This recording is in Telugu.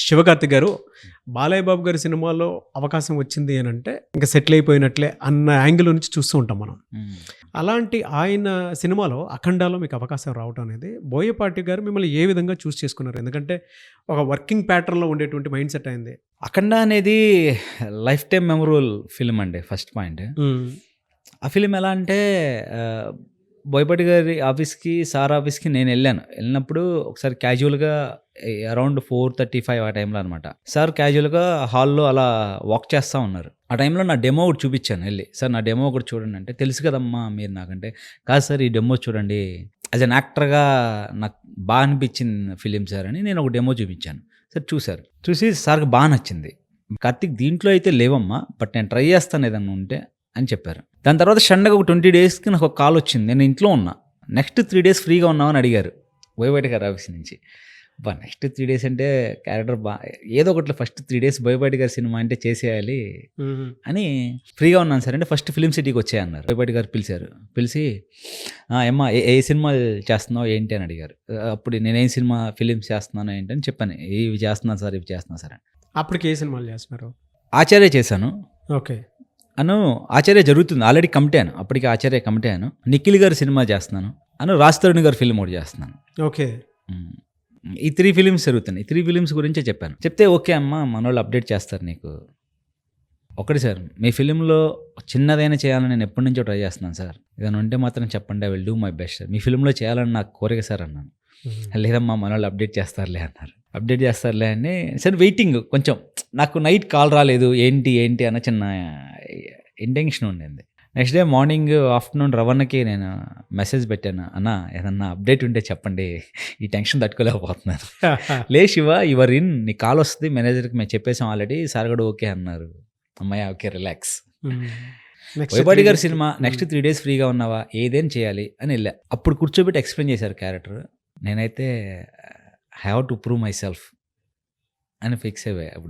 శివకార్తిక్ గారు, బాలయ్య బాబు గారి సినిమాలో అవకాశం వచ్చింది అని అంటే ఇంకా సెటిల్ అయిపోయినట్లే అన్న యాంగిల్ నుంచి చూస్తూ ఉంటాం మనం. అలాంటి ఆయన సినిమాలో అఖండాలో మీకు అవకాశం రావడం అనేది బోయపాటి గారు మిమ్మల్ని ఏ విధంగా చూస్ చేసుకున్నారు? ఎందుకంటే ఒక వర్కింగ్ ప్యాటర్న్లో ఉండేటువంటి మైండ్ సెట్ అయింది. అఖండ అనేది లైఫ్ టైం మెమరబుల్ ఫిల్మ్ అండి. First point. ఆ ఫిలిం ఎలా అంటే బోయపాటి గారి ఆఫీస్కి, సార్ ఆఫీస్కి నేను వెళ్ళినప్పుడు ఒకసారి క్యాజువల్గా అరౌండ్ 4:35 ఆ టైంలో అనమాట. సార్ క్యాజువల్గా హాల్లో అలా వాక్ చేస్తూ ఉన్నారు. ఆ టైంలో నా డెమో ఒకటి చూపించాను వెళ్ళి. సార్ నా డెమో ఒకటి చూడండి అంటే, తెలుసు కదమ్మా మీరు నాకంటే. కాదు సార్ ఈ డెమో చూడండి, యాజ్ అన్ యాక్టర్గా నాకు బాగా అనిపించింది ఫిలిం సార్ అని నేను ఒక డెమో చూపించాను. సార్ చూశారు, చూసి సార్కి బాగా నచ్చింది. కార్తిక్ దీంట్లో అయితే లేవమ్మా, బట్ నేను ట్రై చేస్తాను ఏదన్నా ఉంటే అని చెప్పారు. దాని తర్వాత షండగా ఒక 20 డేస్కి నాకు ఒక కాల్ వచ్చింది. నేను ఇంట్లో ఉన్నా. నెక్స్ట్ 3 డేస్ ఫ్రీగా ఉన్నామని అడిగారు బోయపాటి గారి ఆఫీస్ నుంచి. నెక్స్ట్ 3 డేస్ అంటే క్యారెక్టర్ ఏదో ఒకటి ఫస్ట్ 3 డేస్ బోయపాటి గారి సినిమా అంటే చేసేయాలి అని ఫ్రీగా ఉన్నాను సార్ అంటే ఫస్ట్ ఫిలిం సిటీకి వచ్చాయన్నారు. బోయపాటి గారు పిలిచారు. పిలిచి ఏమ్మా ఏ సినిమా చేస్తున్నావు ఏంటి అని అడిగారు. అప్పుడు నేనేం సినిమా ఫిలిమ్స్ చేస్తున్నాను ఏంటి అని చెప్పాను. ఇవి చేస్తున్నాను సార్, ఇవి చేస్తున్నాను సార్ అని. అప్పటికి ఏ సినిమాలు చేస్తున్నారు? ఆచార్య చేశాను. ఓకే. ఆచార్య జరుగుతుంది, ఆల్రెడీ కమిట్ అయ్యాను. అప్పటికి ఆచార్య కమిట్ అయ్యాను. నిఖిల్ గారి సినిమా చేస్తున్నాను. రాజ్ తరుణ్ గారి ఫిల్మ్ ఒకటి చేస్తున్నాను. ఓకే. ఈ 3 ఫిలిమ్స్ జరుగుతున్నాయి. 3 ఫిలిమ్స్ గురించే చెప్పాను. చెప్తే ఓకే అమ్మా మన వాళ్ళు అప్డేట్ చేస్తారు నీకు. ఒకటి సార్, మీ ఫిలింలో చిన్నదైనా చేయాలని నేను ఎప్పటి నుంచో ట్రై చేస్తున్నాను సార్. ఏదైనా ఉంటే మాత్రం చెప్పండి, I will do my best sir. మీ ఫిలింలో చేయాలని నాకు కోరిక సార్ అన్నాను. లేదమ్మా మన వాళ్ళు అప్డేట్ చేస్తారులే అన్నారు. అప్డేట్ చేస్తారులే అని సార్ వెయిటింగ్. కొంచెం నాకు నైట్ కాల్ రాలేదు, ఏంటి అన్న చిన్న ఇంటెన్షన్ ఉండింది. నెక్స్ట్ డే మార్నింగ్ ఆఫ్టర్నూన్ రవణకి నేను మెసేజ్ పెట్టాను, అన్న ఏదన్నా అప్డేట్ ఉంటే చెప్పండి, ఈ టెన్షన్ తట్టుకోలేకపోతున్నాను. లే శివ యువర్ ఇన్, నీ కాల్ వస్తుంది మేనేజర్కి, మేము చెప్పేసాం ఆల్రెడీ, సార్ కూడా ఓకే అన్నారు. అమ్మాయి ఓకే రిలాక్స్. బోయపాటి గారి సినిమా నెక్స్ట్ 3 డేస్ ఫ్రీగా ఉన్నావా, ఏదేం చేయాలి అని వెళ్ళా. అప్పుడు కూర్చోబెట్టి ఎక్స్ప్లెయిన్ చేశారు క్యారెక్టర్. నేనైతే have to prove my self అని ఫిక్స్ అయ్యా.